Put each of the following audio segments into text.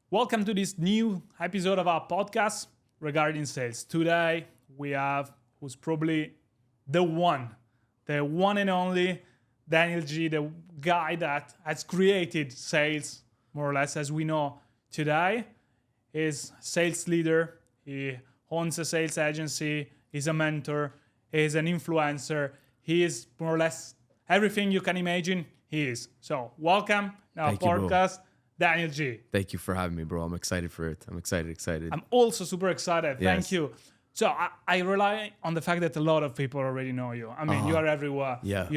Welcome to this new episode of our podcast regarding sales. Today we have who's probably the one and only Daniel G, the guy that has created sales more or less as we know today. He's a sales leader, he owns a sales agency, he's a mentor, he's an influencer, he is more or less everything you can imagine he is. So welcome to our podcast. Daniel G. Thank you for having me, bro. I'm excited for it. I'm excited. I'm also super excited. Yes. Thank you. So I rely on the fact that a lot of people already know you. I mean, you are everywhere. Yeah.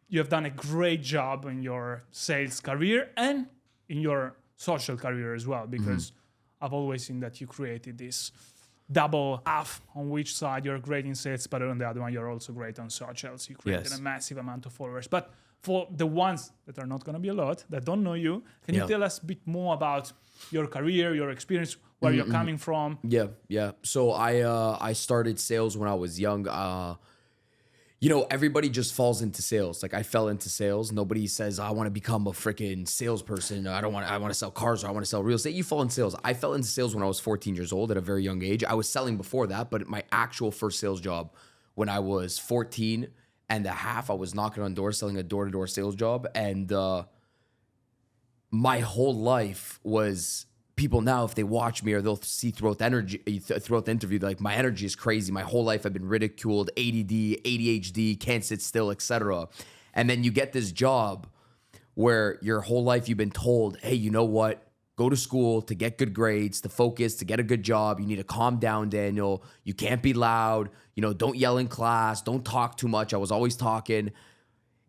You have done a great job in your sales career and in your social career as well, because I've always seen that you created this double half on which side you're great in sales, but on the other one, you're also great on socials. You created a massive amount of followers. But for the ones that are not going to be a lot, that don't know you, can you tell us a bit more about your career, your experience, where you're coming from? Yeah. So I started sales when I was young. Everybody just falls into sales. Like I fell into sales. Nobody says I want to become a freaking salesperson. I want to sell cars or I want to sell real estate. You fall in sales. I fell into sales when I was 14 years old at a very young age. I was selling before that, but my actual first sales job when I was 14 and a half, I was knocking on doors, selling a door-to-door sales job. And my whole life was, people now, if they watch me or they'll see throughout the interview, like my energy is crazy. My whole life I've been ridiculed, ADD, ADHD, can't sit still, etc. And then you get this job where your whole life you've been told, hey, you know what? Go to school to get good grades, to focus, to get a good job. You need to calm down, Daniel. You can't be loud. Don't yell in class. Don't talk too much. I was always talking.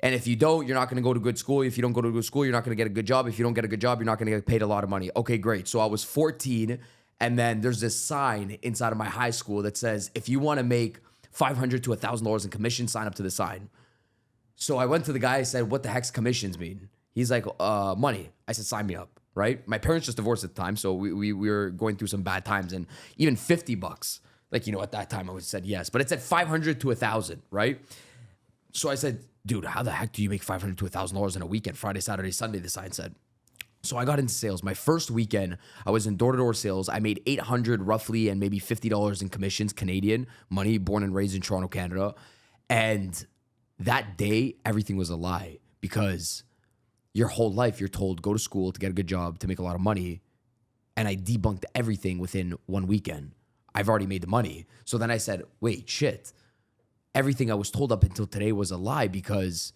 And if you don't, you're not going to go to good school. If you don't go to good school, you're not going to get a good job. If you don't get a good job, you're not going to get paid a lot of money. Okay, great. So I was 14, and then there's this sign inside of my high school that says, if you want to make $500 to $1,000 in commission, sign up to the sign. So I went to the guy, I said, what the heck's commissions mean? He's like, money. I said, sign me up. Right? My parents just divorced at the time, so we were going through some bad times, and even $50, at that time I would have said yes, but it said 500 to 1,000, right? So I said, dude, how the heck do you make $500 to $1,000 in a weekend? Friday, Saturday, Sunday, the sign said. So I got into sales. My first weekend, I was in door-to-door sales. I made $800 roughly and maybe $50 in commissions, Canadian money, born and raised in Toronto, Canada. And that day, everything was a lie because your whole life, you're told, go to school to get a good job, to make a lot of money. And I debunked everything within one weekend. I've already made the money. So then I said, wait, shit. Everything I was told up until today was a lie because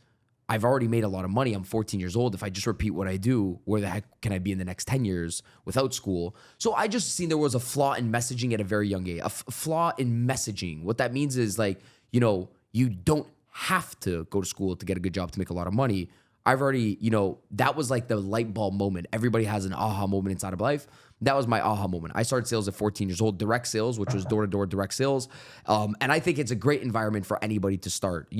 I've already made a lot of money. I'm 14 years old. If I just repeat what I do, where the heck can I be in the next 10 years without school? So I just seen there was a flaw in messaging at a very young age. A flaw in messaging. What that means is you don't have to go to school to get a good job to make a lot of money. I've already, that was like the light bulb moment. Everybody has an aha moment inside of life. That was my aha moment. I started sales at 14 years old, direct sales, which was door-to-door direct sales. And I think it's a great environment for anybody to start.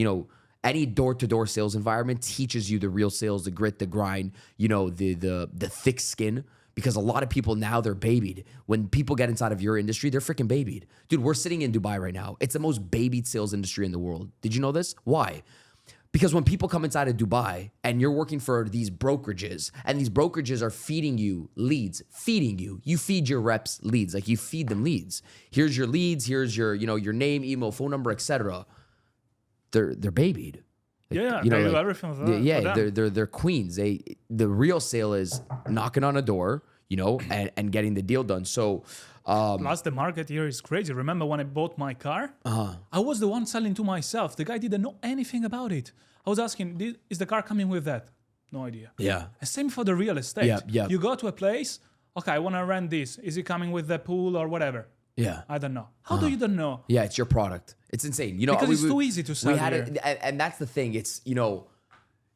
Any door-to-door sales environment teaches you the real sales, the grit, the grind, the thick skin. Because a lot of people now, they're babied. When people get inside of your industry, they're freaking babied. Dude, we're sitting in Dubai right now. It's the most babied sales industry in the world. Did you know this? Why? Because when people come inside of Dubai and you're working for these brokerages and these brokerages are feeding you leads, you feed your reps leads, like you feed them leads. Here's your leads, here's your, your name, email, phone number, etc. They're babied. They do everything for them. Yeah, they're queens. The real sale is knocking on a door, and getting the deal done. So plus the market here is crazy. Remember when I bought my car? I was the one selling to myself. The guy didn't know anything about it. I was asking, is the car coming with that? No idea. Yeah. And same for the real estate. Yeah. You go to a place, okay, I want to rent this. Is it coming with the pool or whatever? Yeah. I don't know. How do you don't know? Yeah, it's your product. It's insane. Because it's too easy to sell here. And that's the thing. It's,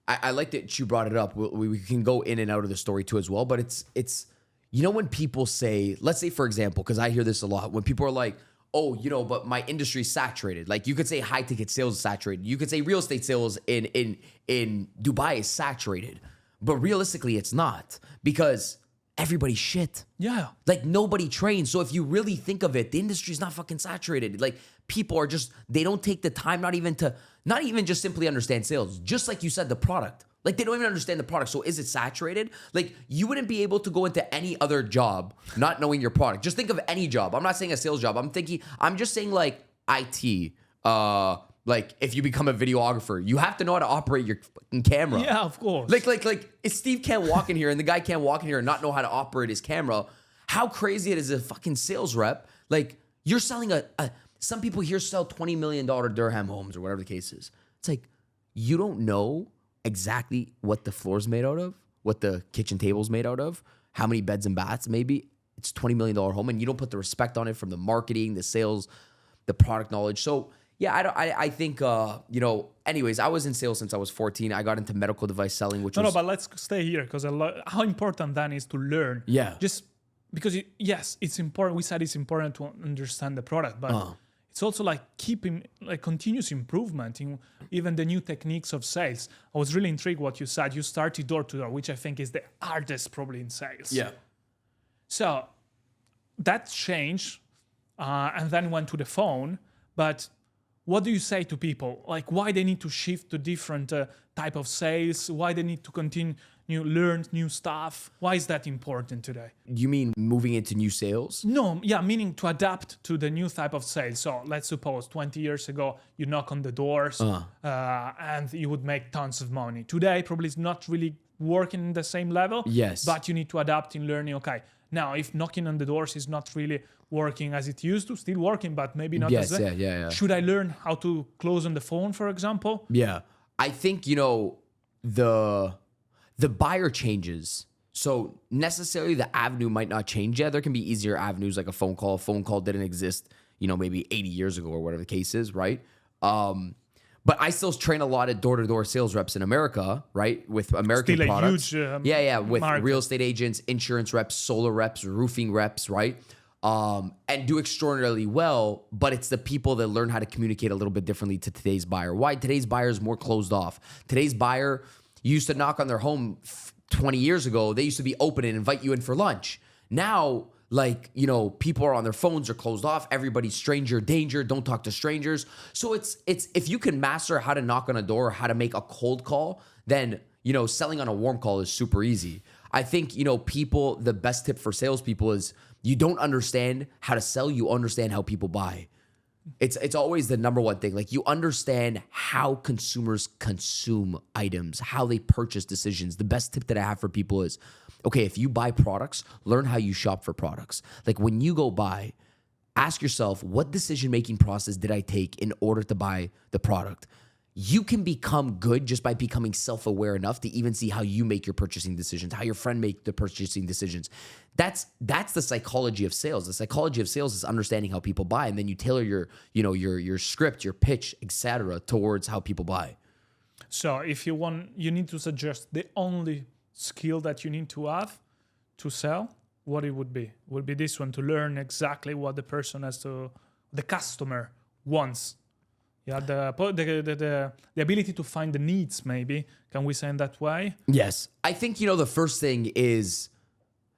I like that you brought it up. We can go in and out of the story too as well, but it's when people say, let's say for example, because I hear this a lot, when people are like, oh, but my industry is saturated. Like you could say high ticket sales is saturated. You could say real estate sales in Dubai is saturated, but realistically it's not because everybody's shit. Yeah. Like nobody trains. So if you really think of it, the industry's not fucking saturated. Like people are just, they don't take the time not even just simply understand sales. Just like you said, the product. Like they don't even understand the product. So is it saturated? Like you wouldn't be able to go into any other job not knowing your product. Just think of any job. I'm not saying a sales job. I'm just saying like IT. Like if you become a videographer, you have to know how to operate your fucking camera. Yeah, of course. Like if Steve can't walk in here and the guy can't walk in here and not know how to operate his camera, how crazy it is as a fucking sales rep. Like you're selling some people here sell $20 million dirham homes or whatever the case is. It's like, you don't know exactly what the floor's made out of, what the kitchen table's made out of, how many beds and baths maybe. It's $20 million home and you don't put the respect on it from the marketing, the sales, the product knowledge. So yeah, I think, anyways, I was in sales since I was 14. I got into medical device selling, which was... No, but let's stay here because how important then is to learn. Yeah. Just because, yes, it's important. We said it's important to understand the product, but it's also like keeping like continuous improvement in even the new techniques of sales. I was really intrigued what you said. You started door to door, which I think is the hardest probably in sales. Yeah. So that changed and then went to the phone. But what do you say to people? Like why they need to shift to different type of sales? Why they need to continue learn new stuff? Why is that important today? You mean moving into new sales? No, yeah, meaning to adapt to the new type of sales. So let's suppose 20 years ago, you knock on the doors and you would make tons of money. Today, probably it's not really working in the same level. Yes. But you need to adapt in learning, okay, now if knocking on the doors is not really working as it used to, still working, but maybe not as well. Yeah. Should I learn how to close on the phone, for example? Yeah. I think, the buyer changes. So necessarily the avenue might not change yet. There can be easier avenues like a phone call. A phone call didn't exist, maybe 80 years ago or whatever the case is, right? But I still train a lot of door-to-door sales reps in America, right? With American Still products. A huge with market. Real estate agents, insurance reps, solar reps, roofing reps, right? And do extraordinarily well, but it's the people that learn how to communicate a little bit differently to today's buyer. Why? Today's buyer is more closed off. Today's buyer used to knock on their home 20 years ago. They used to be open and invite you in for lunch. Now, people are on their phones, are closed off. Everybody's stranger danger. Don't talk to strangers. So it's if you can master how to knock on a door or how to make a cold call, then, selling on a warm call is super easy. I think, people, the best tip for salespeople is you don't understand how to sell. You understand how people buy. It's always the number one thing. Like you understand how consumers consume items, how they purchase decisions. The best tip that I have for people is, okay, if you buy products, learn how you shop for products. Like when you go buy, ask yourself, what decision-making process did I take in order to buy the product? You can become good just by becoming self-aware enough to even see how you make your purchasing decisions, how your friend make the purchasing decisions. That's the psychology of sales. The psychology of sales is understanding how people buy, and then you tailor your script, your pitch, etc., towards how people buy. So if you want, you need to suggest the only skill that you need to have to sell, what it would be? Would be this one, to learn exactly what the customer wants. Yeah, the ability to find the needs, maybe. Can we say in that way? Yes. I think, the first thing is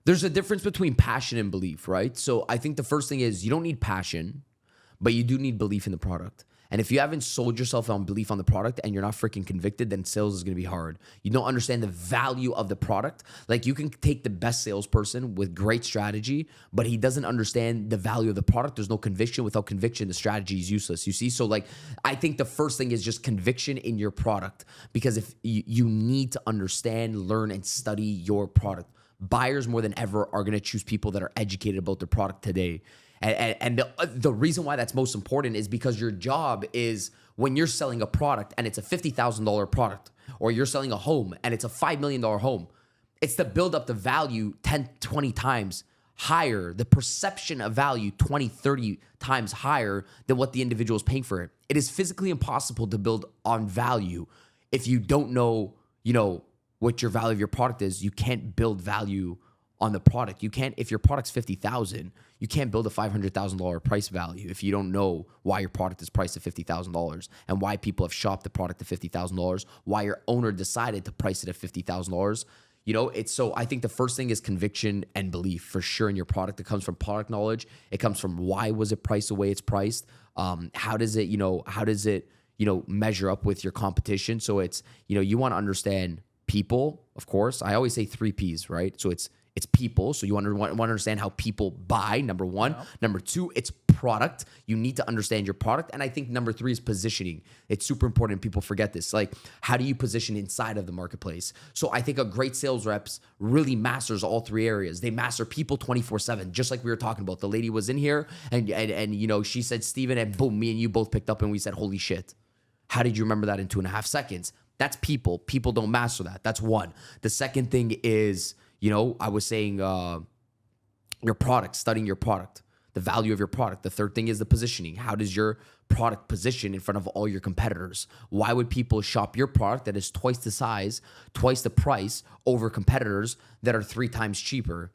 there's a difference between passion and belief, right? So I think the first thing is you don't need passion, but you do need belief in the product. And if you haven't sold yourself on belief on the product and you're not freaking convicted, then sales is going to be hard. You don't understand the value of the product. Like you can take the best salesperson with great strategy, but he doesn't understand the value of the product. There's no conviction. Without conviction, the strategy is useless. You see? So I think the first thing is just conviction in your product, because if you need to understand, learn, and study your product. Buyers more than ever are going to choose people that are educated about their product today. And the reason why that's most important is because your job is, when you're selling a product and it's a $50,000 product, or you're selling a home and it's a $5 million home, it's to build up the value 10, 20 times higher, the perception of value 20, 30 times higher than what the individual is paying for it. It is physically impossible to build on value if you don't know, what your value of your product is. You can't build value on the product. You can't, if your product's $50,000, you can't build a $500,000 price value if you don't know why your product is priced at $50,000 and why people have shopped the product at $50,000, why your owner decided to price it at $50,000. So I think the first thing is conviction and belief for sure in your product. It comes from product knowledge. It comes from why was it priced the way it's priced? How does it measure up with your competition? So it's, you want to understand people, of course. I always say 3 P's, right? So it's people. So you want to understand how people buy, number one. Yeah. Number 2, it's product. You need to understand your product. And I think number 3 is positioning. It's super important. People forget this. Like, how do you position inside of the marketplace? So I think a great sales reps really masters all 3 areas. They master people 24/7, just like we were talking about. The lady was in here and you know, she said, Steven, and boom, me and you both picked up and we said, holy shit. How did you remember that in 2.5 seconds? That's people. People don't master that. That's one. The second thing is, you know, I was saying your product, studying your product, the value of your product. The third thing is the positioning. How does your product position in front of all your competitors? Why would people shop your product that is twice the size, twice the price over competitors that are 3 times cheaper?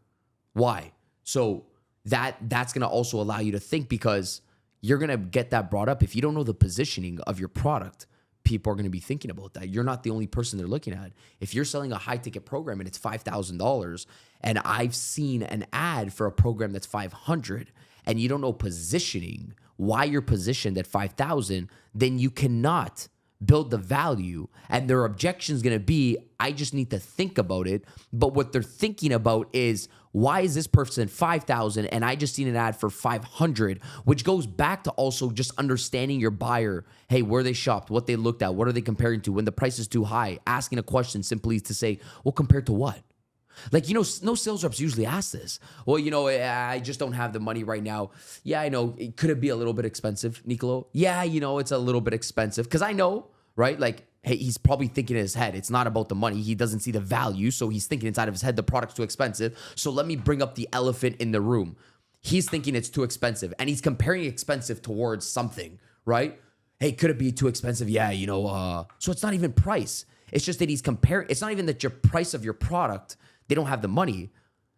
Why? So that's going to also allow you to think, because you're going to get that brought up. If you don't know the positioning of your product, people are going to be thinking about that. You're not the only person they're looking at. If you're selling a high ticket program and it's $5,000 and I've seen an ad for a program that's $500 and you don't know positioning, why you're positioned at $5,000, then you cannot build the value. And their objection is going to be, I just need to think about it. But what they're thinking about is, why is this person $5,000 and I just seen an ad for $500, which goes back to also just understanding your buyer. Hey, where they shopped, what they looked at, what are they comparing to? When the price is too high, asking a question simply to say, well, compared to what? Like, you know, no sales reps usually ask this. Well, you know, I just don't have the money right now. Yeah, I know. Could it be a little bit expensive, Nicolo? Yeah, you know, it's a little bit expensive. Because I know, right? Like, hey, he's probably thinking in his head, it's not about the money. He doesn't see the value. So he's thinking inside of his head, the product's too expensive. So let me bring up the elephant in the room. He's thinking it's too expensive. And he's comparing expensive towards something, right? Hey, could it be too expensive? Yeah, you know, so it's not even price. It's just that he's comparing. It's not even that your price of your product, they don't have the money.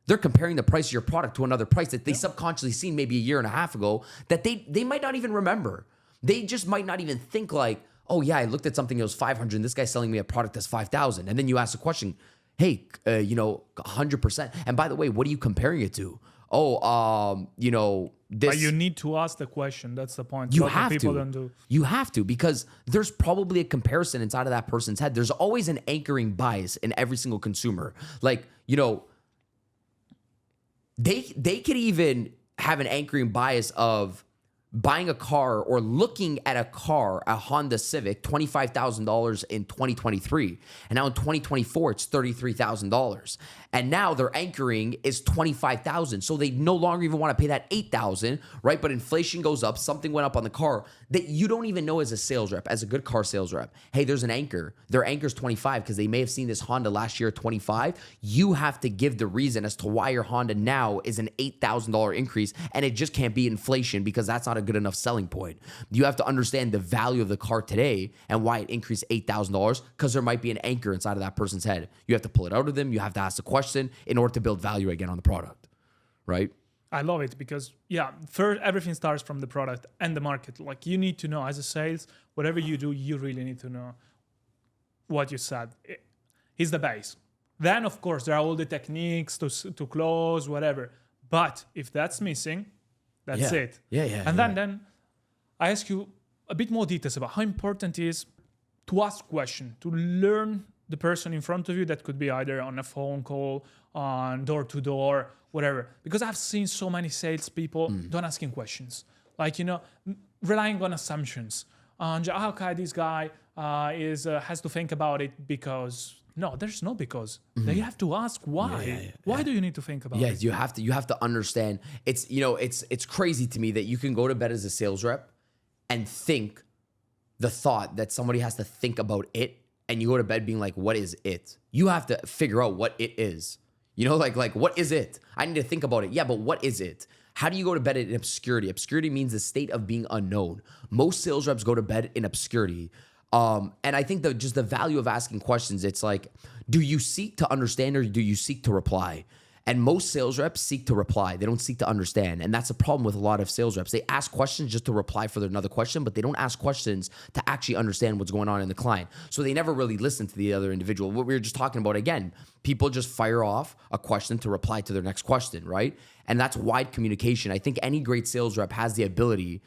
They're comparing the price of your product to another price that they subconsciously seen maybe a year and a half ago that they might not even remember. They just might not even think like, oh yeah, I looked at something that was $500 and this guy's selling me a product that's $5,000. And then you ask a question, hey, you know, 100%. And by the way, what are you comparing it to? Oh, you know, this. But you need to ask the question. That's the point. You What have people to. don't do. You have to, because there's probably a comparison inside of that person's head. There's always an anchoring bias in every single consumer. Like, you know, they could even have an anchoring bias of buying a car or looking at a car, a Honda Civic, $25,000 in 2023. And now in 2024, it's $33,000. And now their anchoring is $25,000. So they no longer even want to pay that $8,000, right? But inflation goes up, something went up on the car that you don't even know as a sales rep, as a good car sales rep. Hey, there's an anchor. Their anchor's 25 because they may have seen this Honda last year at 25. You have to give the reason as to why your Honda now is an $8,000 increase, and it just can't be inflation because that's not a good enough selling point. You have to understand the value of the car today and why it increased $8,000, because there might be an anchor inside of that person's head. You have to pull it out of them. You have to ask the question in order to build value again on the product, right? I love it because, yeah, first, everything starts from the product and the market. Like, you need to know as a sales, whatever you do, you really need to know what you said. It's the base. Then, of course, there are all the techniques to close, whatever. But if that's missing, that's it. Yeah. And then I ask you a bit more details about how important it is to ask questions, to learn the person in front of you. That could be either on a phone call, on door-to-door, whatever. Because I've seen so many salespeople don't asking questions. Like, you know, relying on assumptions. Okay, this guy has to think about it because... No, there's no because. They have to ask why. Why do you need to think about it? Yeah, you have to understand. It's, you know, it's crazy to me that you can go to bed as a sales rep and think the thought that somebody has to think about it, and you go to bed being like, what is it? You have to figure out what it is. You know, like what is it? I need to think about it. Yeah, but what is it? How do you go to bed in obscurity? Obscurity means the state of being unknown. Most sales reps go to bed in obscurity. And I think that just the value of asking questions, it's like, do you seek to understand or do you seek to reply? And most sales reps seek to reply. They don't seek to understand. And that's a problem with a lot of sales reps. They ask questions just to reply for another question, but they don't ask questions to actually understand what's going on in the client. So they never really listen to the other individual. What we were just talking about, again, people just fire off a question to reply to their next question, right? And that's wide communication. I think any great sales rep has the ability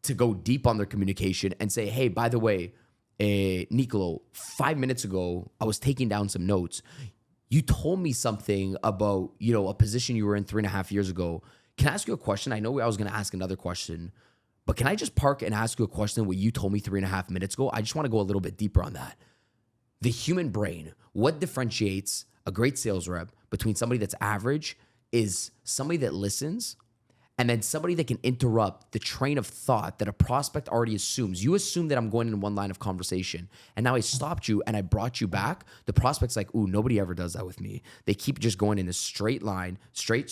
to go deep on their communication and say, hey, by the way, Nicolo, 5 minutes ago, I was taking down some notes. You told me something about, a position you were in 3.5 years ago. Can I ask you a question? I know I was going to ask another question, but can I just park and ask you a question what you told me 3.5 minutes ago? I just want to go a little bit deeper on that. The human brain, what differentiates a great sales rep between somebody that's average is somebody that listens, and then somebody that can interrupt the train of thought that a prospect already assumes. You assume that I'm going in one line of conversation, and now I stopped you and I brought you back. The prospect's like, ooh, nobody ever does that with me. They keep just going in a straight line, straight,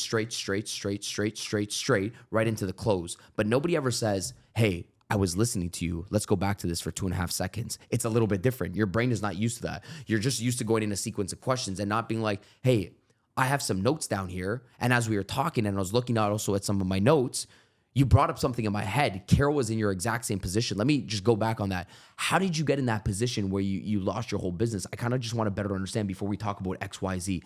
right into the close. But nobody ever says, hey, I was listening to you. Let's go back to this for 2.5 seconds. It's a little bit different. Your brain is not used to that. You're just used to going in a sequence of questions and not being like, hey, I have some notes down here. And as we were talking and I was looking out also at some of my notes, you brought up something in my head. Carol was in your exact same position. Let me just go back on that. How did you get in that position where you lost your whole business? I kind of just want to better understand before we talk about X, Y, Z.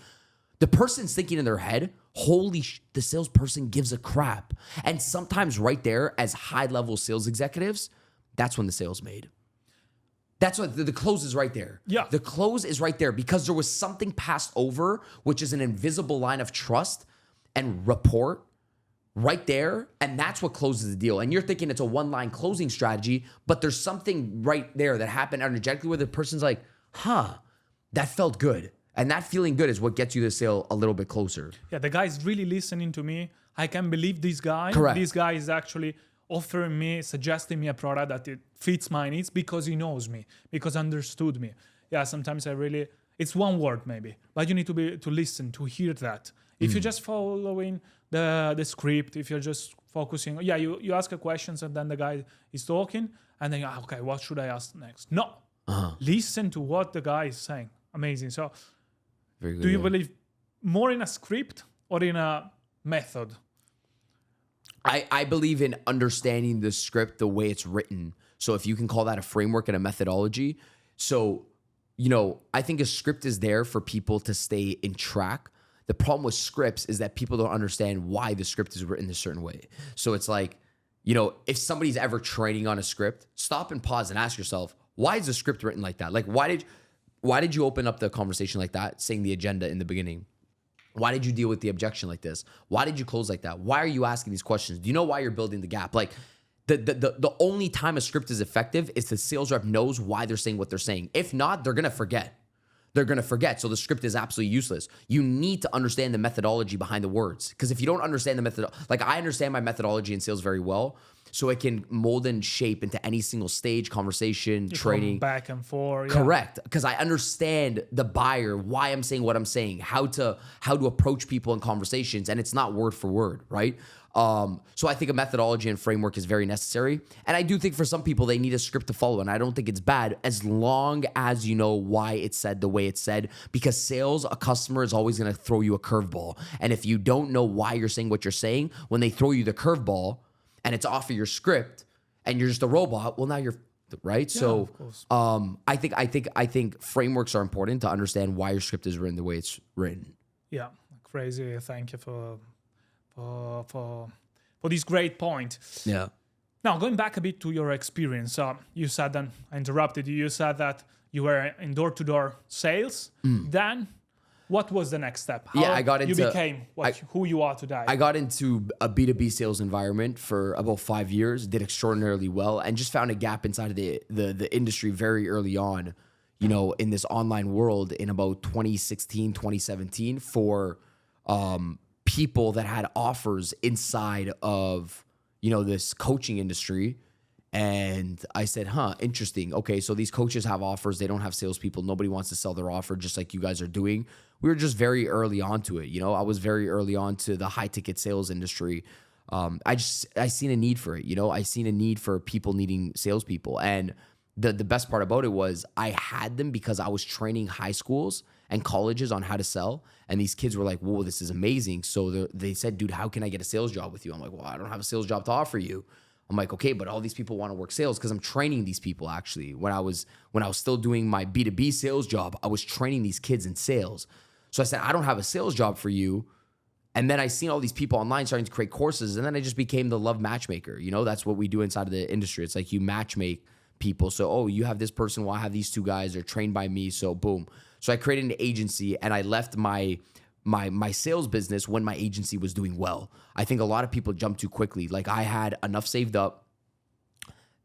The person's thinking in their head, the salesperson gives a crap. And sometimes right there as high-level sales executives, that's when the sale's made. That's what the close is right there. Yeah. The close is right there because there was something passed over, which is an invisible line of trust and rapport right there. And that's what closes the deal. And you're thinking it's a one-line closing strategy, but there's something right there that happened energetically where the person's like, that felt good. And that feeling good is what gets you the sale a little bit closer. Yeah, the guy's really listening to me. I can believe this guy. Correct. This guy is actually offering me, suggesting me a product that it fits my needs because he knows me, because he understood me. Yeah, sometimes it's one word maybe, but you need to listen, to hear that. If you're just following the script, if you're just focusing, you ask a questions and then the guy is talking and then, okay, what should I ask next? No, listen to what the guy is saying. Amazing. So very good, do you believe more in a script or in a method? I believe in understanding the script the way it's written. So if you can call that a framework and a methodology. So, I think a script is there for people to stay in track. The problem with scripts is that people don't understand why the script is written a certain way. So it's like, if somebody's ever training on a script, stop and pause and ask yourself, why is the script written like that? Like, why did you open up the conversation like that, saying the agenda in the beginning? Why did you deal with the objection like this? Why did you close like that? Why are you asking these questions? Do you know why you're building the gap? Like the only time a script is effective is the sales rep knows why they're saying what they're saying. If not, they're going to forget. So the script is absolutely useless. You need to understand the methodology behind the words. Because if you don't understand the method, like I understand my methodology in sales very well, so it can mold and shape into any single stage, conversation, training. Back and forth. Correct. Because I understand the buyer, why I'm saying what I'm saying, how to approach people in conversations, and it's not word for word, right? So I think a methodology and framework is very necessary. And I do think for some people, they need a script to follow. And I don't think it's bad as long as you know why it's said the way it's said. Because sales, a customer is always going to throw you a curveball. And if you don't know why you're saying what you're saying, when they throw you the curveball and it's off of your script and you're just a robot, well, now you're right. Yeah, so of course. I think frameworks are important to understand why your script is written the way it's written. Yeah, crazy. Thank you for this great point. Yeah. Now, going back a bit to your experience, you said, and I interrupted you, you said that you were in door-to-door sales. Then, what was the next step? How I got into... You became who you are today. I got into a B2B sales environment for about 5 years, did extraordinarily well, and just found a gap inside of the industry very early on, in this online world in about 2016, 2017 for... people that had offers inside of, this coaching industry. And I said, interesting. Okay, so these coaches have offers. They don't have salespeople. Nobody wants to sell their offer just like you guys are doing. We were just very early on to it. I was very early on to the high ticket sales industry. I seen a need for it. I seen a need for people needing salespeople. And the best part about it was I had them because I was training high schools and colleges on how to sell. And these kids were like, whoa, this is amazing. So they said, dude, how can I get a sales job with you? I'm like, well, I don't have a sales job to offer you. I'm like, okay, but all these people want to work sales because I'm training these people actually. When I was still doing my B2B sales job, I was training these kids in sales. So I said, I don't have a sales job for you. And then I seen all these people online starting to create courses. And then I just became the love matchmaker. That's what we do inside of the industry. It's like you matchmake people. So, oh, you have this person. Well, I have these two guys. They're trained by me. So boom. So I created an agency and I left my sales business when my agency was doing well. I think a lot of people jump too quickly. Like I had enough saved up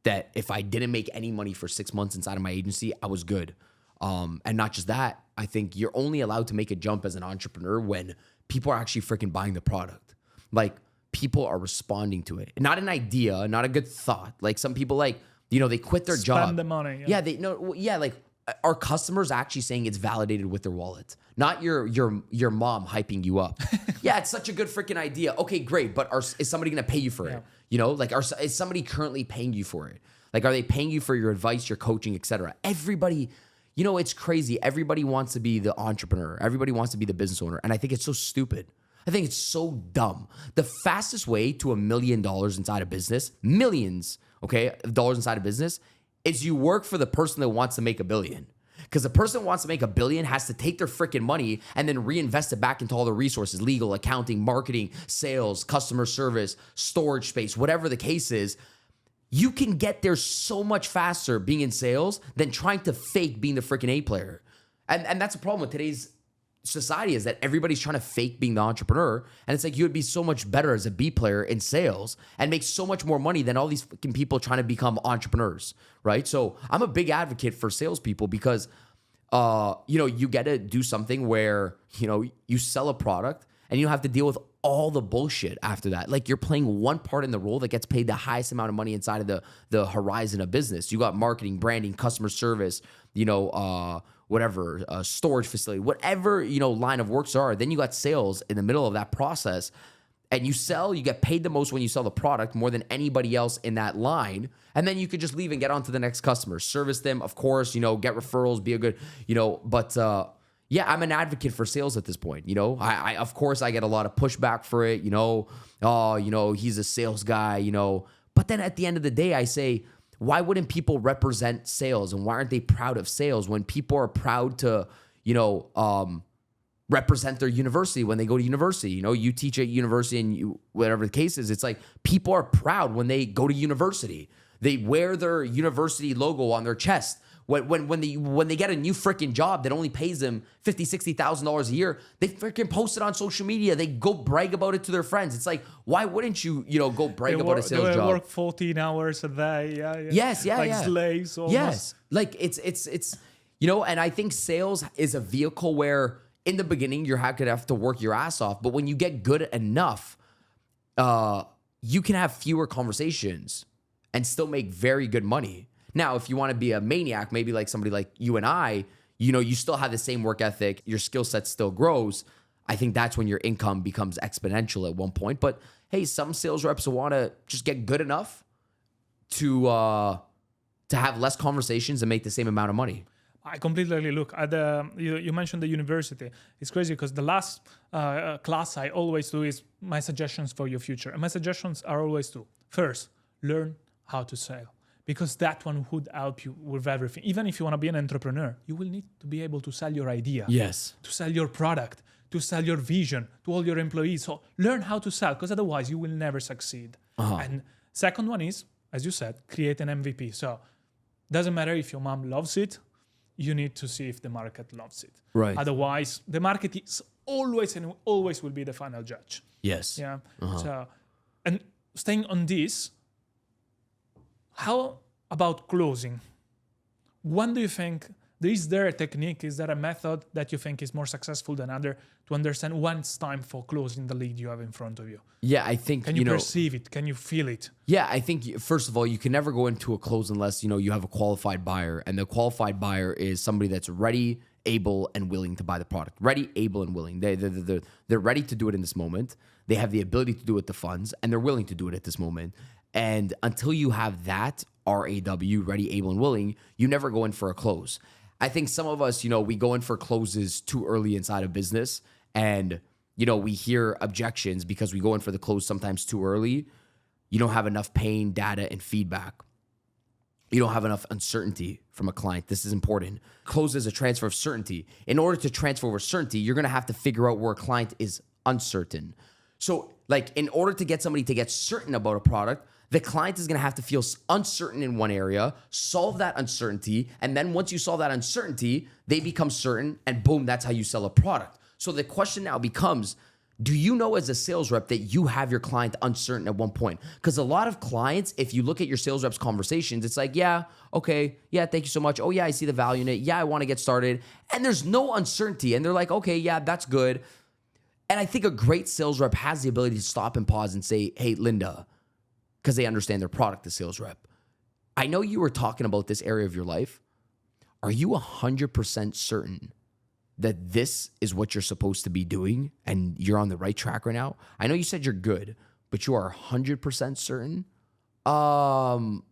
that if I didn't make any money for 6 months inside of my agency, I was good. And not just that, I think you're only allowed to make a jump as an entrepreneur when people are actually freaking buying the product. Like people are responding to it. Not an idea, not a good thought. Like some people like, they quit their job. Spend the money. Like our customers actually saying it's validated with their wallet, not your mom hyping you up. Yeah, it's such a good freaking idea. Okay, great. But is somebody going to pay you for it? Is somebody currently paying you for it? Like, are they paying you for your advice, your coaching, etc.? Everybody, it's crazy. Everybody wants to be the entrepreneur. Everybody wants to be the business owner. And I think it's so stupid. I think it's so dumb. The fastest way to $1 million inside a business, millions, okay, of dollars inside a business, is you work for the person that wants to make $1 billion. Because the person who wants to make $1 billion has to take their freaking money and then reinvest it back into all the resources, legal, accounting, marketing, sales, customer service, storage space, whatever the case is. You can get there so much faster being in sales than trying to fake being the freaking A player. And that's a problem with today's society, is that everybody's trying to fake being the entrepreneur. And it's like, you would be so much better as a B player in sales and make so much more money than all these fucking people trying to become entrepreneurs, right? So I'm a big advocate for salespeople because, you get to do something where, you sell a product and you have to deal with all the bullshit after that. Like you're playing one part in the role that gets paid the highest amount of money inside of the horizon of business. You got marketing, branding, customer service, storage facility, whatever, line of works are. Then you got sales in the middle of that process, and you get paid the most when you sell the product, more than anybody else in that line. And then you could just leave and get on to the next customer, service them, of course, get referrals, be a good, yeah, I'm an advocate for sales at this point. I of course I get a lot of pushback for it, he's a sales guy, but then at the end of the day, I say, why wouldn't people represent sales, and why aren't they proud of sales when people are proud to, represent their university when they go to university? You teach at university and whatever the case is, it's like people are proud when they go to university. They wear their university logo on their chest. When they get a new freaking job that only pays them $50,000, $60,000 a year, they freaking post it on social media. They go brag about it to their friends. It's like, why wouldn't you, go brag about a sales job? They work 14 hours a day. Yeah. Yes, yeah, like slaves almost. Yes, like it's and I think sales is a vehicle where in the beginning you're going to have to work your ass off, but when you get good enough, you can have fewer conversations and still make very good money. Now, if you want to be a maniac, maybe like somebody like you and I, you still have the same work ethic, your skill set still grows. I think that's when your income becomes exponential at one point. But hey, some sales reps want to just get good enough to have less conversations and make the same amount of money. I completely agree. Look, you mentioned the university. It's crazy because the last class I always do is my suggestions for your future. And my suggestions are always two. First, learn how to sell. Because that one would help you with everything. Even if you want to be an entrepreneur, you will need to be able to sell your idea. Yes. To sell your product, to sell your vision to all your employees. So learn how to sell, because otherwise you will never succeed. And second one is, as you said, create an MVP. So doesn't matter if your mom loves it, you need to see if the market loves it. Right. Otherwise, the market is always and always will be the final judge. Yes. Yeah. So, and staying on this, how about closing? When do you think, is there a technique, is there a method that you think is more successful than other to understand when it's time for closing the lead you have in front of you? Yeah, I think, Can you perceive it? Can you feel it? Yeah, I think, first of all, you can never go into a close unless, you have a qualified buyer. And the qualified buyer is somebody that's ready, able, and willing to buy the product. Ready, able, and willing. They're ready to do it in this moment. They have the ability to do it with the funds, and they're willing to do it at this moment. And until you have that, RAW, ready, able, and willing, you never go in for a close. I think some of us, we go in for closes too early inside of business, and, we hear objections because we go in for the close sometimes too early. You don't have enough pain, data, and feedback. You don't have enough uncertainty from a client. This is important. Close is a transfer of certainty. In order to transfer over certainty, you're going to have to figure out where a client is uncertain. So, like, in order to get somebody to get certain about a product, The client is going to have to feel uncertain in one area, solve that uncertainty, and then once you solve that uncertainty, they become certain, and boom, that's how you sell a product. So the question now becomes, do you know as a sales rep that you have your client uncertain at one point? Because a lot of clients, if you look at your sales reps conversations, it's like, yeah, okay, yeah, thank you so much. Oh yeah, I see the value in it. Yeah, I want to get started. And there's no uncertainty. And they're like, okay, yeah, that's good. And I think a great sales rep has the ability to stop and pause and say, hey, Linda, because they understand their product, the sales rep. I know you were talking about this area of your life. Are you 100% certain that this is what you're supposed to be doing and you're on the right track right now? I know you said you're good, but you are 100% certain? Well,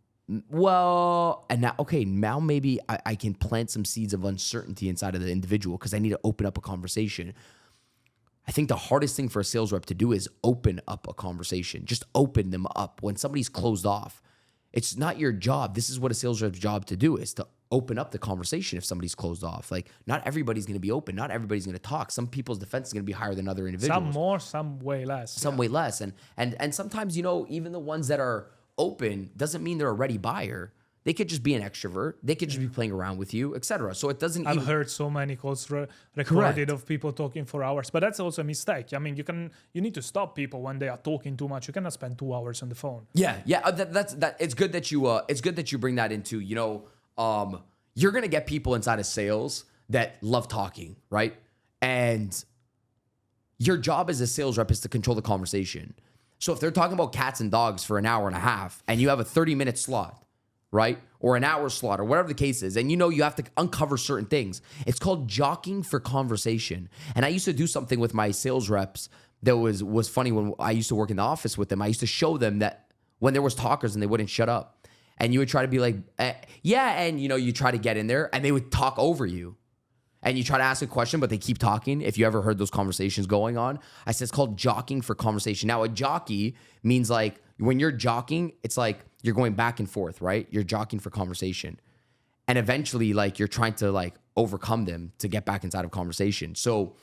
and now, okay, now maybe I can plant some seeds of uncertainty inside of the individual because I need to open up a conversation. I think the hardest thing for a sales rep to do is open up a conversation. Just open them up. When somebody's closed off, it's not your job. This is what a sales rep's job to do, is to open up the conversation if somebody's closed off. Like, not everybody's going to be open. Not everybody's going to talk. Some people's defense is going to be higher than other individuals. Some more, some way less. Some way less. And sometimes, even the ones that are open doesn't mean they're a ready buyer. They could just be an extrovert. They could just be playing around with you, etc. So it doesn't. I've heard so many calls recorded Correct. of people talking for hours, but that's also a mistake. I mean, you need to stop people when they are talking too much. You cannot spend 2 hours on the phone. Yeah. That's It's good that you bring that into. You're gonna get people inside of sales that love talking, right? And your job as a sales rep is to control the conversation. So if they're talking about cats and dogs for an hour and a half, and you have a 30-minute slot, right? Or an hour slot, or whatever the case is. And you have to uncover certain things. It's called jockeying for conversation. And I used to do something with my sales reps that was funny when I used to work in the office with them. I used to show them that when there was talkers and they wouldn't shut up. And you would try to be like, yeah, and you try to get in there and they would talk over you. And you try to ask a question, but they keep talking. If you ever heard those conversations going on, I said it's called jockeying for conversation. Now, a jockey means like when you're jockeying, it's like you're going back and forth, right? You're jockeying for conversation. And eventually, like, you're trying to like overcome them to get back inside of conversation. So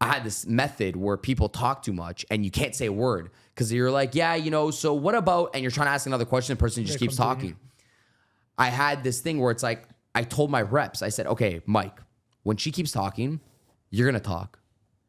I had this method where people talk too much and you can't say a word because you're like, yeah, so what about, and you're trying to ask another question, the person just keeps talking. I had this thing where it's like, I told my reps, I said, okay, Mike, when she keeps talking, you're going to talk.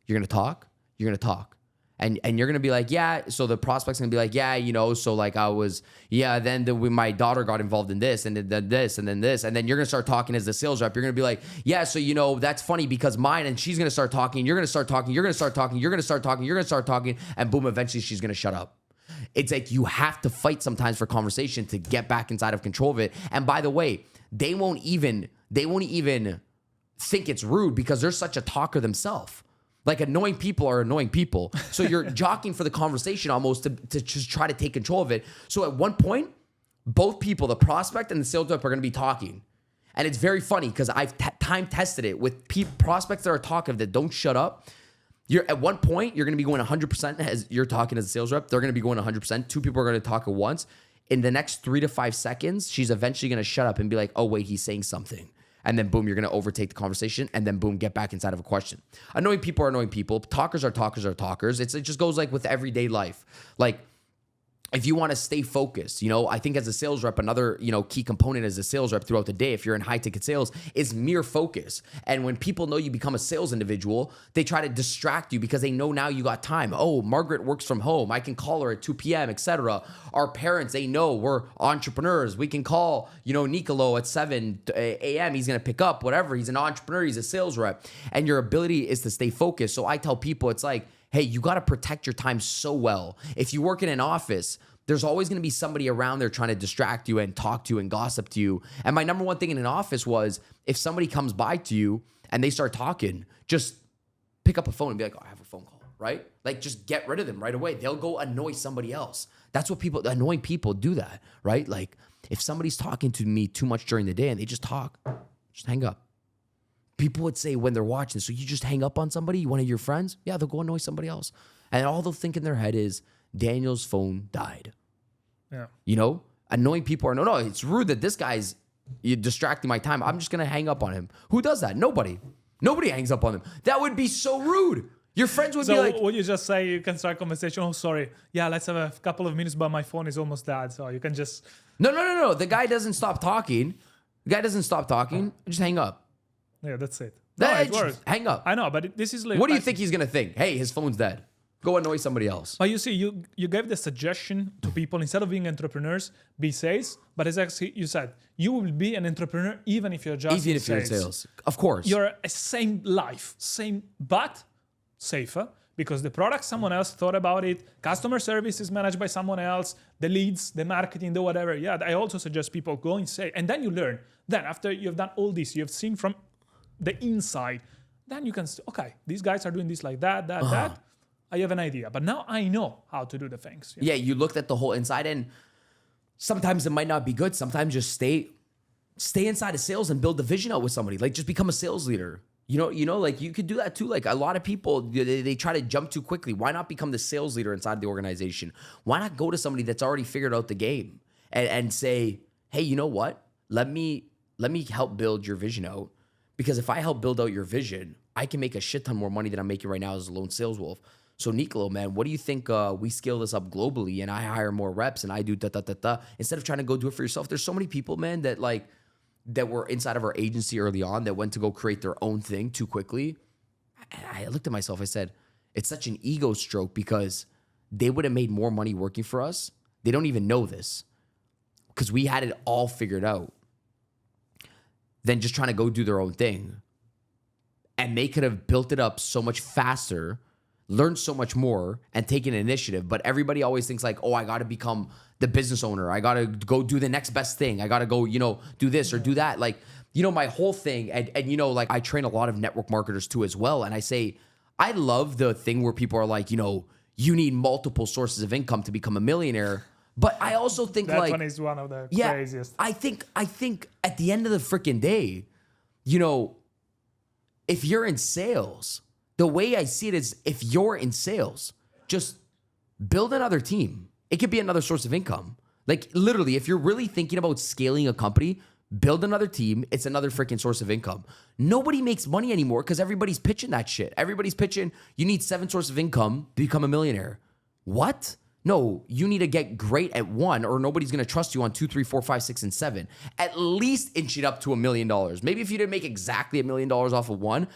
You're going to talk. You're going to talk. And you're going to be like, yeah. So the prospect's going to be like, yeah, so like when my daughter got involved in this and then this and then this. And then you're going to start talking as the sales rep. You're going to be like, yeah, so that's funny because mine, and she's going to start talking. You're going to start talking. You're going to start talking. You're going to start talking. You're going to start talking. And boom, eventually she's going to shut up. It's like you have to fight sometimes for conversation to get back inside of control of it. And by the way, they won't even think it's rude because they're such a talker themselves. Like, annoying people are annoying people. So you're jockeying for the conversation almost to just try to take control of it. So at one point, both people, the prospect and the sales rep, are going to be talking. And it's very funny because I've time tested it with prospects that are talkative that don't shut up. At one point, you're going to be going 100% as you're talking as a sales rep. They're going to be going 100%. Two people are going to talk at once. In the next 3 to 5 seconds, she's eventually going to shut up and be like, oh, wait, he's saying something. And then boom, you're going to overtake the conversation and then boom, get back inside of a question. Annoying people are annoying people. Talkers are talkers are talkers. It just goes like with everyday life. Like, if you want to stay focused, I think as a sales rep, another, key component as a sales rep throughout the day, if you're in high ticket sales, is mere focus. And when people know you become a sales individual, they try to distract you because they know now you got time. Oh, Margaret works from home. I can call her at 2 p.m., etc. Our parents, they know we're entrepreneurs. We can call, Nicolo at 7 a.m. He's going to pick up, whatever. He's an entrepreneur. He's a sales rep. And your ability is to stay focused. So I tell people, it's like, hey, you got to protect your time so well. If you work in an office, there's always going to be somebody around there trying to distract you and talk to you and gossip to you. And my number one thing in an office was if somebody comes by to you and they start talking, just pick up a phone and be like, oh, I have a phone call, right? Like, just get rid of them right away. They'll go annoy somebody else. That's what annoying people do that, right? Like, if somebody's talking to me too much during the day and they just talk, just hang up. People would say when they're watching, so you just hang up on somebody, one of your friends? Yeah, they'll go annoy somebody else. And all they'll think in their head is, Daniel's phone died. Yeah. Annoying people are, no, it's rude that this guy's distracting my time. I'm just going to hang up on him. Who does that? Nobody. Nobody hangs up on them. That would be so rude. Your friends would So be like, would you just say, you can start a conversation, oh, sorry, yeah, let's have a couple of minutes, but my phone is almost dead. So you can just... no. The guy doesn't stop talking. Just hang up. Yeah, that's it. That- No, it works. hang up. I know, but this is like... What do you think he's gonna think? Hey, his phone's dead. Go annoy somebody else. But you see, you gave the suggestion to people, instead of being entrepreneurs, be sales. But as actually you said, you will be an entrepreneur even if you're just Even if you're in sales, of course. You're a same life, but safer, because the product, someone else thought about it. Customer service is managed by someone else. The leads, the marketing, the whatever. Yeah, I also suggest people go and say, and then you learn. Then after you've done all this, you've seen from the inside, then you can say, okay, these guys are doing this like that. I have an idea, but now I know how to do the things. Yeah, you looked at the whole inside, and sometimes it might not be good. Sometimes just stay inside of sales and build the vision out with somebody. Like, just become a sales leader. You know, like you could do that too. Like, a lot of people, they try to jump too quickly. Why not become the sales leader inside the organization? Why not go to somebody that's already figured out the game and say, hey, you know what? Let me help build your vision out. Because if I help build out your vision, I can make a shit ton more money than I'm making right now as a lone sales wolf. So Nicolo, man, what do you think we scale this up globally and I hire more reps and I do da-da-da-da instead of trying to go do it for yourself? There's so many people, man, that were inside of our agency early on that went to go create their own thing too quickly. And I looked at myself, I said, it's such an ego stroke because they would have made more money working for us. They don't even know this because we had it all figured out than just trying to go do their own thing. And they could have built it up so much faster, learned so much more, and taken initiative. But everybody always thinks like, oh, I got to become the business owner. I got to go do the next best thing. I got to go, do this or do that. Like, my whole thing. And like I train a lot of network marketers too as well. And I say, I love the thing where people are like, you need multiple sources of income to become a millionaire. But I also think that like... one is one of the craziest. I think at the end of the freaking day, if you're in sales, the way I see it is if you're in sales, just build another team. It could be another source of income. Like literally, if you're really thinking about scaling a company, build another team. It's another freaking source of income. Nobody makes money anymore because everybody's pitching that shit. Everybody's pitching, you need 7 sources of income to become a millionaire. What? No, you need to get great at 1 or nobody's going to trust you on 2, 3, 4, 5, 6, and 7. At least inch it up to $1 million. Maybe if you didn't make exactly $1 million off of 1,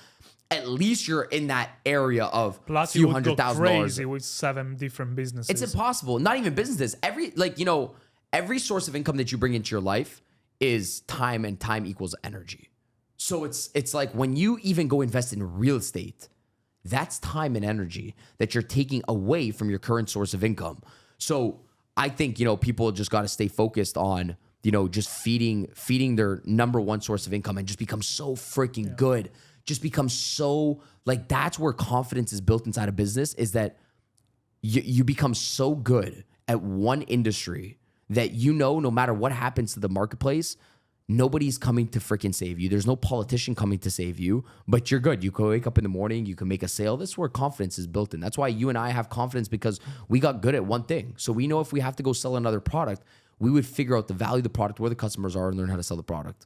at least you're in that area of Plus few you would go $100,000. crazy with 7 different businesses. It's impossible. Not even businesses. Every source of income that you bring into your life is time, and time equals energy. So it's like when you even go invest in real estate, that's time and energy that you're taking away from your current source of income. So I think, people just got to stay focused on, just feeding their number one source of income and just become so freaking good. Just become so, like, that's where confidence is built inside a business, is that you become so good at one industry that no matter what happens to the marketplace, nobody's coming to freaking save you. There's no politician coming to save you, but you're good. You can wake up in the morning, you can make a sale. That's where confidence is built in. That's why you and I have confidence, because we got good at one thing. So we know if we have to go sell another product, we would figure out the value of the product, where the customers are, and learn how to sell the product.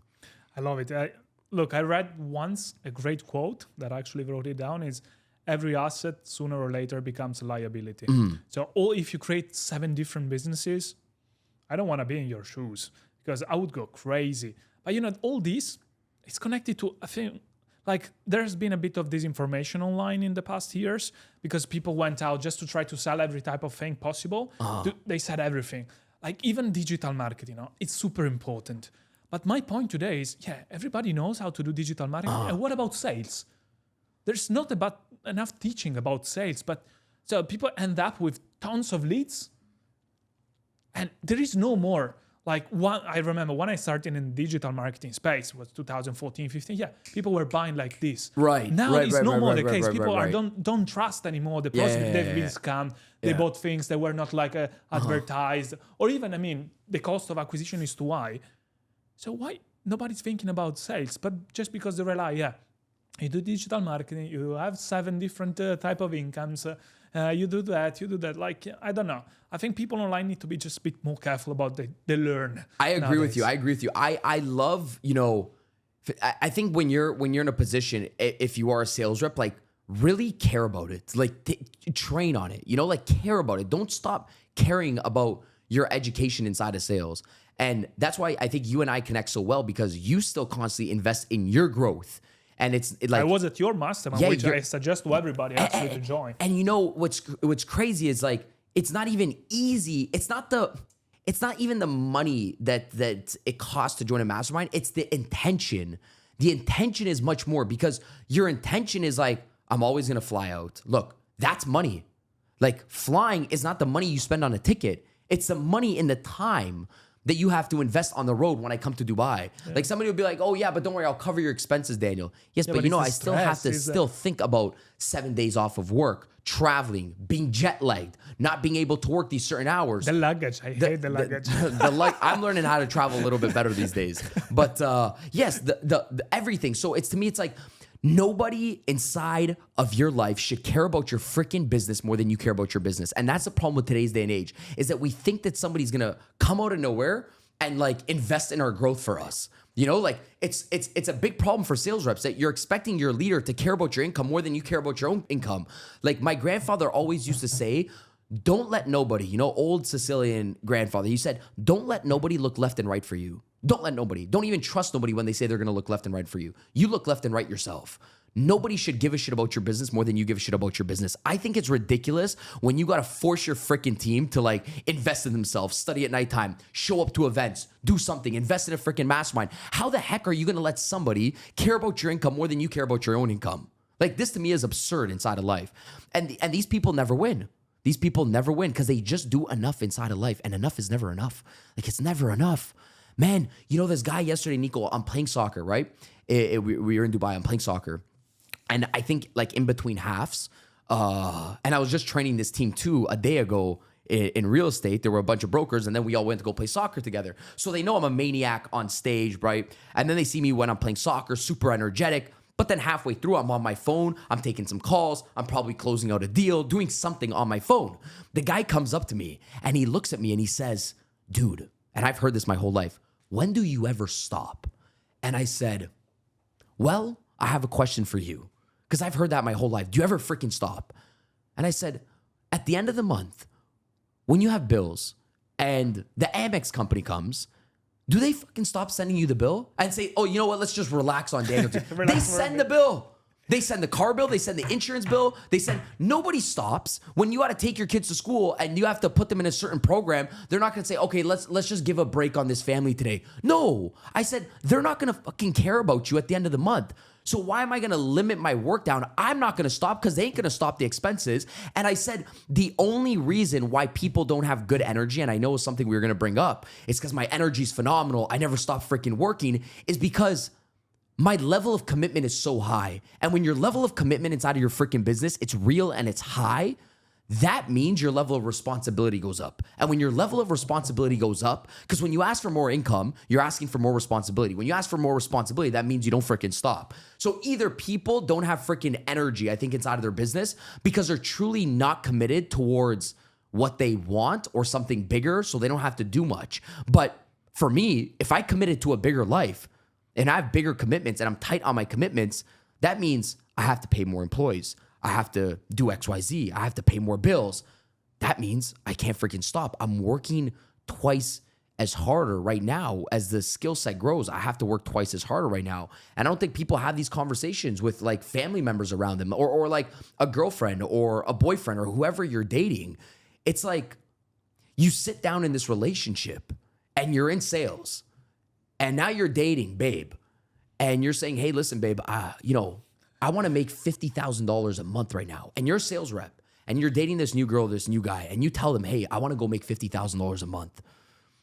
I love it. I read once a great quote that I actually wrote it down is, every asset sooner or later becomes a liability. So if you create 7 different businesses, I don't want to be in your shoes, because I would go crazy. But all this, it's connected to a thing. Like, there's been a bit of disinformation online in the past years, because people went out just to try to sell every type of thing possible. They said everything. Like, even digital marketing, it's super important. But my point today is, everybody knows how to do digital marketing. And what about sales? There's not enough teaching about sales, but so people end up with tons of leads. And there is no more. I remember when I started in digital marketing space, was 2014, 15. People were buying like this. Right. Now it's no more the case. People Right. don't trust anymore the prospect. They've been scammed. They bought things that were not advertised. Or even, the cost of acquisition is too high. So why nobody's thinking about sales? But just because they rely, you do digital marketing, you have 7 different type of incomes. You do that. Like, I don't know. I think people online need to be just a bit more careful about they learn. I agree with you. I love, I think when you're in a position, if you are a sales rep, like, really care about it. Like train on it, like care about it. Don't stop caring about your education inside of sales. And that's why I think you and I connect so well, because you still constantly invest in your growth. And it's like, I was at your mastermind, which I suggest to everybody actually to join. And what's crazy is like, it's not even easy. It's not even the money that it costs to join a mastermind. It's the intention. The intention is much more, because your intention is like, I'm always going to fly out. Look, that's money. Like flying is not the money you spend on a ticket. It's the money in the time that you have to invest on the road when I come to Dubai. Yeah. Like somebody would be like, oh yeah, but don't worry, I'll cover your expenses, Daniel. Yes, but I still have to think about 7 days off of work, traveling, being jet lagged, not being able to work these certain hours. The luggage, I hate the luggage. I'm learning how to travel a little bit better these days. But yes, the everything. So to me, it's like, nobody inside of your life should care about your freaking business more than you care about your business. And that's the problem with today's day and age, is that we think that somebody's going to come out of nowhere and like invest in our growth for us. Like it's a big problem for sales reps, that you're expecting your leader to care about your income more than you care about your own income. Like my grandfather always used to say, don't let nobody, old Sicilian grandfather, he said, don't let nobody look left and right for you. Don't let nobody. Don't even trust nobody when they say they're going to look left and right for you. You look left and right yourself. Nobody should give a shit about your business more than you give a shit about your business. I think it's ridiculous when you got to force your freaking team to like invest in themselves, study at nighttime, show up to events, do something, invest in a freaking mastermind. How the heck are you going to let somebody care about your income more than you care about your own income? Like this to me is absurd inside of life. And these people never win. These people never win because they just do enough inside of life, and enough is never enough. Like it's never enough. Man, this guy yesterday, Nico, I'm playing soccer, right? We were in Dubai, I'm playing soccer. And I think like in between halves, and I was just training this team too a day ago in real estate. There were a bunch of brokers, and then we all went to go play soccer together. So they know I'm a maniac on stage, right? And then they see me when I'm playing soccer, super energetic. But then halfway through, I'm on my phone. I'm taking some calls. I'm probably closing out a deal, doing something on my phone. The guy comes up to me and he looks at me and he says, dude, and I've heard this my whole life, when do you ever stop? And I said, well, I have a question for you, because I've heard that my whole life. Do you ever freaking stop? And I said, at the end of the month, when you have bills and the Amex company comes, do they fucking stop sending you the bill and say, oh, you know what? Let's just relax on Daniel. They send the bill. They send the car bill. They send the insurance bill. Nobody stops. When you got to take your kids to school and you have to put them in a certain program, they're not going to say, okay, let's just give a break on this family today. No, I said, they're not going to fucking care about you at the end of the month. So why am I going to limit my work down? I'm not going to stop because they ain't going to stop the expenses. And I said, the only reason why people don't have good energy, and I know it's something we were going to bring up, is because my energy is phenomenal. I never stop freaking working, is because my level of commitment is so high. And when your level of commitment inside of your freaking business, it's real and it's high, that means your level of responsibility goes up. And when your level of responsibility goes up, because when you ask for more income, you're asking for more responsibility. When you ask for more responsibility, that means you don't freaking stop. So either people don't have freaking energy, I think, inside of their business because they're truly not committed towards what they want or something bigger, so they don't have to do much. But for me, if I committed to a bigger life and I have bigger commitments and I'm tight on my commitments, that means I have to pay more employees. I have to do XYZ. I have to pay more bills. That means I can't freaking stop. I'm working twice as harder right now as the skill set grows. I have to work twice as harder right now. And I don't think people have these conversations with like family members around them or like a girlfriend or a boyfriend or whoever you're dating. It's like you sit down in this relationship and you're in sales and now you're dating, babe. And you're saying, hey, listen, babe, I want to make $50,000 a month right now. And you're a sales rep and you're dating this new girl, this new guy, and you tell them, hey, I want to go make $50,000 a month.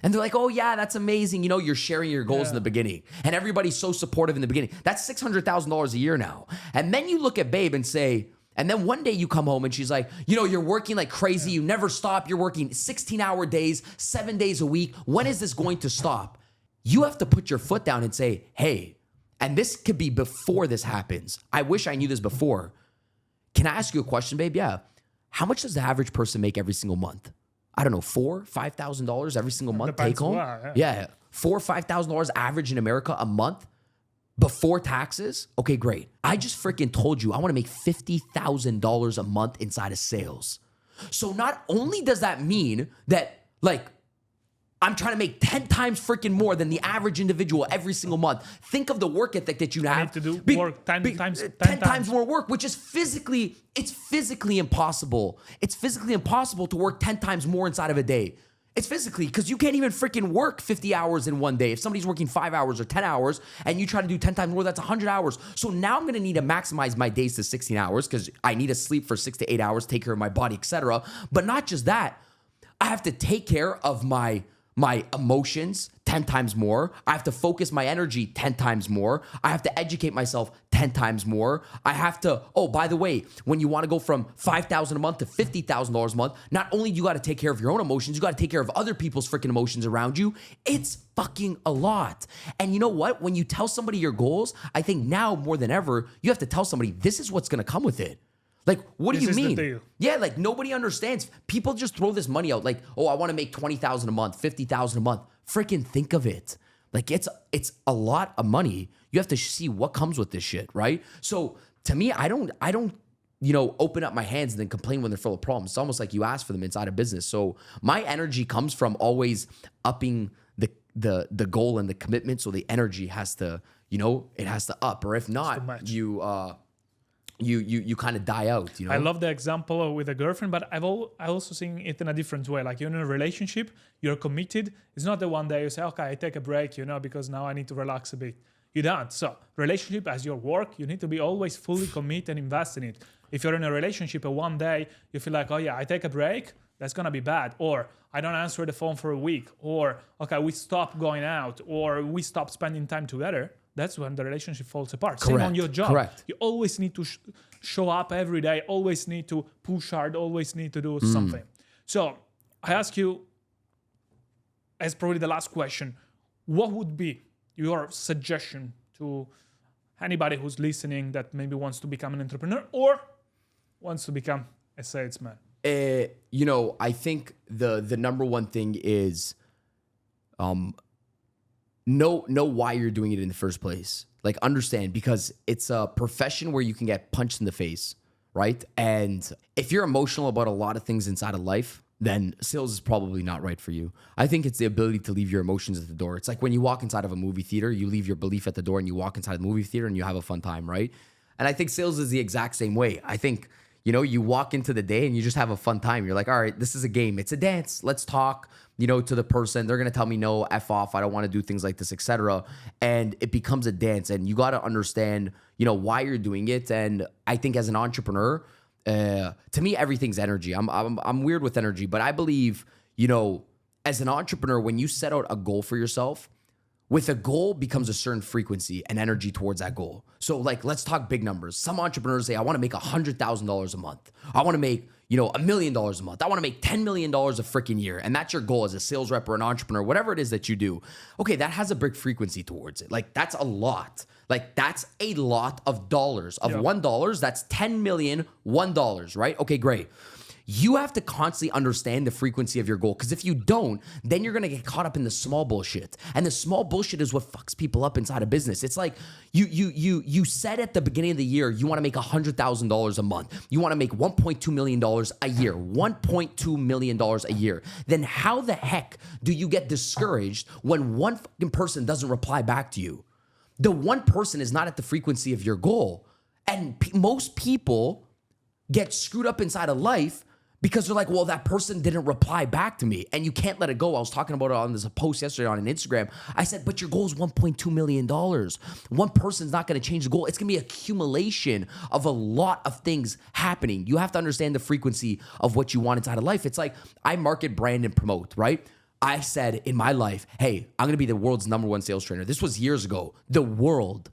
And they're like, oh yeah, that's amazing. You're sharing your goals in the beginning and everybody's so supportive in the beginning. That's $600,000 a year now. And then you look at babe and say, and then one day you come home and she's like, you're working like crazy. You never stop. You're working 16-hour days, 7 days a week. When is this going to stop? You have to put your foot down and say, hey, and this could be before this happens. I wish I knew this before. Can I ask you a question, babe? Yeah. How much does the average person make every single month? I don't know, $4,000, $5,000 every single month take home? Yeah. $4,000 or $5,000 average in America a month. before taxes, okay, great. I just freaking told you I want to make $50,000 a month inside of sales. So not only does that mean that like I'm trying to make 10 times freaking more than the average individual every single month. Think of the work ethic that you have. Need to do work 10 times more work, which is physically impossible. It's physically impossible to work 10 times more inside of a day. It's physically, because you can't even freaking work 50 hours in one day. If somebody's working 5 hours or 10 hours and you try to do 10 times more, that's 100 hours. So now I'm going to need to maximize my days to 16 hours because I need to sleep for 6 to 8 hours, take care of my body, etc. But not just that, I have to take care of my emotions 10 times more. I have to focus my energy 10 times more. I have to educate myself 10 times more. I have to, oh, by the way, when you want to go from $5,000 a month to $50,000 a month, not only do you got to take care of your own emotions, you got to take care of other people's freaking emotions around you. It's fucking a lot. And you know what? When you tell somebody your goals, I think now more than ever, you have to tell somebody this is what's going to come with it. Like, what do you mean? Yeah, like nobody understands. People just throw this money out like, oh, I want to make $20,000 a month, $50,000 a month. Freaking think of it. Like it's a lot of money. You have to see what comes with this shit, right? So to me, I don't, open up my hands and then complain when they're full of problems. It's almost like you ask for them inside a business. So my energy comes from always upping the goal and the commitment. So the energy has to, it has to up, or if not, you kind of die out, I love the example with a girlfriend, but I also seen it in a different way. Like you're in a relationship, you're committed. It's not the one day you say, okay, I take a break, because now I need to relax a bit. You don't. So relationship as your work, you need to be always fully committed and invest in it. If you're in a relationship and one day you feel like, oh yeah, I take a break, that's going to be bad. Or I don't answer the phone for a week. Or, okay, we stop going out. Or we stop spending time together. That's when the relationship falls apart. Correct. Same on your job. Correct. You always need to show up every day, always need to push hard, always need to do something. So I ask you, as probably the last question, what would be your suggestion to anybody who's listening that maybe wants to become an entrepreneur or wants to become a salesman? I think the number one thing is know why you're doing it in the first place. Like understand, because it's a profession where you can get punched in the face, right? And if you're emotional about a lot of things inside of life, then sales is probably not right for you. I think it's the ability to leave your emotions at the door. It's like when you walk inside of a movie theater, you leave your belief at the door and you walk inside the movie theater and you have a fun time, right? And I think sales is the exact same way. I think, you walk into the day and you just have a fun time. You're like, all right, this is a game. It's a dance. Let's talk, to the person. They're going to tell me, no, F off. I don't want to do things like this, etc. And it becomes a dance. And you got to understand, why you're doing it. And I think as an entrepreneur, to me, everything's energy. I'm weird with energy, but I believe, as an entrepreneur, when you set out a goal for yourself, with a goal becomes a certain frequency and energy towards that goal. So like, let's talk big numbers. Some entrepreneurs say, I want to make $100,000 a month. I want to make, $1 million a month. I want to make $10 million a freaking year. And that's your goal as a sales rep or an entrepreneur, whatever it is that you do. Okay, that has a big frequency towards it. Like that's a lot. Like that's a lot of dollars. Of $1, that's 10 million $1, right? Okay, great. You have to constantly understand the frequency of your goal, because if you don't, then you're going to get caught up in the small bullshit. And the small bullshit is what fucks people up inside a business. It's like you said at the beginning of the year, you want to make $100,000 a month. You want to make $1.2 million a year, $1.2 million a year. Then how the heck do you get discouraged when one fucking person doesn't reply back to you? The one person is not at the frequency of your goal. And most people get screwed up inside of life because they're like, well, that person didn't reply back to me, and you can't let it go. I was talking about it on this post yesterday on an Instagram. I said, but your goal is $1.2 million. One person's not going to change the goal. It's going to be accumulation of a lot of things happening. You have to understand the frequency of what you want inside of life. It's like I market, brand, and promote, right? I said in my life, hey, I'm going to be the world's #1 sales trainer. This was years ago. The world.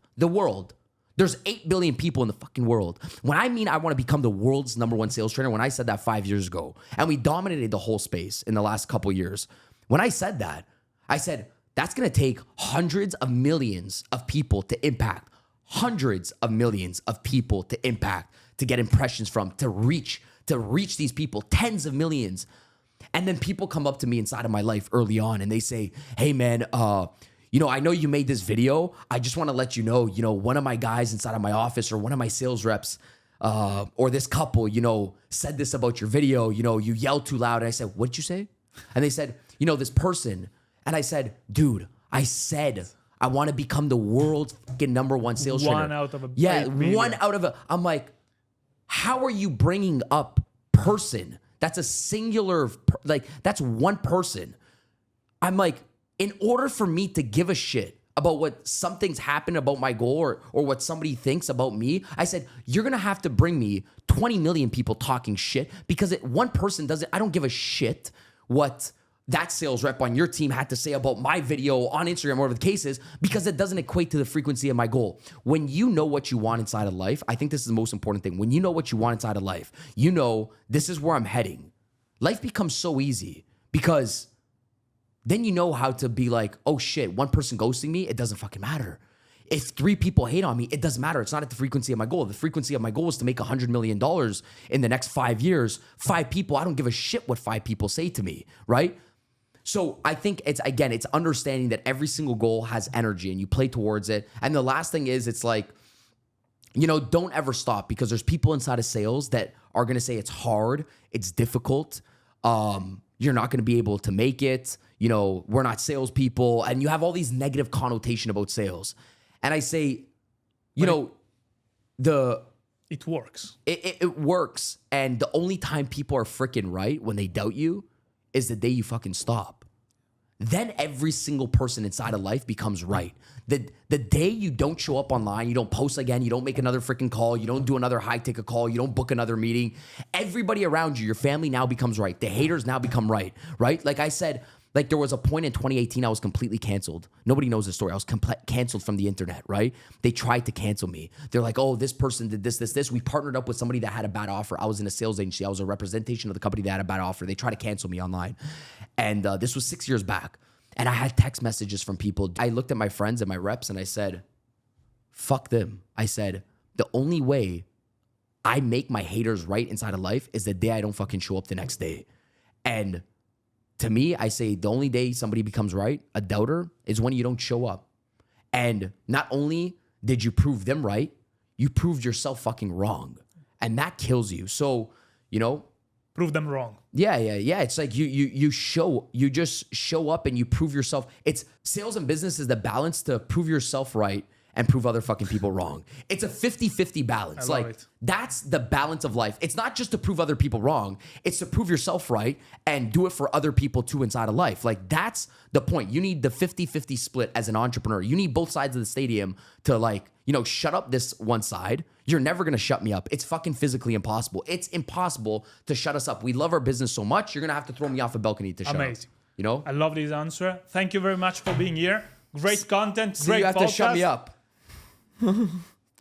There's 8 billion people in the fucking world. When I mean I want to become the world's #1 sales trainer, when I said that 5 years ago, and we dominated the whole space in the last couple years, when I said that, I said, that's going to take hundreds of millions of people to impact, hundreds of millions of people to impact, to get impressions from, to reach these people, tens of millions. And then people come up to me inside of my life early on and they say, hey man, I know you made this video. I just want to let you know, one of my guys inside of my office or one of my sales reps or this couple, said this about your video. You yelled too loud. And I said, what'd you say? And they said, this person. And I said, dude, I said, I want to become the world's fucking number one sales trainer. One out of a one out of a. I'm like, how are you bringing up person? That's a singular, that's one person. I'm like, in order for me to give a shit about what something's happened about my goal or what somebody thinks about me, I said, you're going to have to bring me 20 million people talking shit because one person doesn't, I don't give a shit what that sales rep on your team had to say about my video on Instagram, whatever the case is, because it doesn't equate to the frequency of my goal. When you know what you want inside of life, I think this is the most important thing. When you know what you want inside of life, this is where I'm heading. Life becomes so easy because then you know how to be like, oh shit, one person ghosting me, it doesn't fucking matter. If 3 people hate on me, it doesn't matter. It's not at the frequency of my goal. The frequency of my goal is to make $100 million in the next 5 years. 5 people, I don't give a shit what 5 people say to me, right? So I think it's understanding that every single goal has energy and you play towards it. And the last thing is, it's like, don't ever stop because there's people inside of sales that are going to say it's hard, it's difficult, you're not going to be able to make it, we're not salespeople, and you have all these negative connotation about sales. And I say, it works. It works. And the only time people are freaking right when they doubt you is the day you fucking stop. Then every single person inside of life becomes right. The day you don't show up online, you don't post again, you don't make another freaking call, you don't do another high ticket call, you don't book another meeting, everybody around you, your family now becomes right. The haters now become right? Like I said, there was a point in 2018 I was completely canceled. Nobody knows the story. I was canceled from the internet, right? They tried to cancel me. They're like, oh, this person did this. We partnered up with somebody that had a bad offer. I was in a sales agency. I was a representation of the company that had a bad offer. They tried to cancel me online. And this was 6 years back. And I had text messages from people. I looked at my friends and my reps and I said, fuck them. I said, the only way I make my haters right inside of life is the day I don't fucking show up the next day. And to me, I say the only day somebody becomes right, a doubter, is when you don't show up. And not only did you prove them right, you proved yourself fucking wrong. And that kills you. So, prove them wrong. Yeah. It's like you just show up and you prove yourself. It's sales and business is the balance to prove yourself right and prove other fucking people wrong. It's a 50-50 balance. I love it. That's the balance of life. It's not just to prove other people wrong. It's to prove yourself right and do it for other people too inside of life. That's the point. You need the 50-50 split as an entrepreneur. You need both sides of the stadium to shut up this one side. You're never going to shut me up. It's fucking physically impossible. It's impossible to shut us up. We love our business so much. You're going to have to throw me off a balcony to shut up. Amazing. I love this answer. Thank you very much for being here. Great content. Great you have podcast. to shut me up. To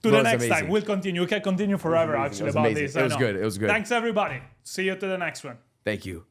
the next time. We'll continue. We can continue forever, actually, about this. It was good. Thanks, everybody. See you to the next one. Thank you.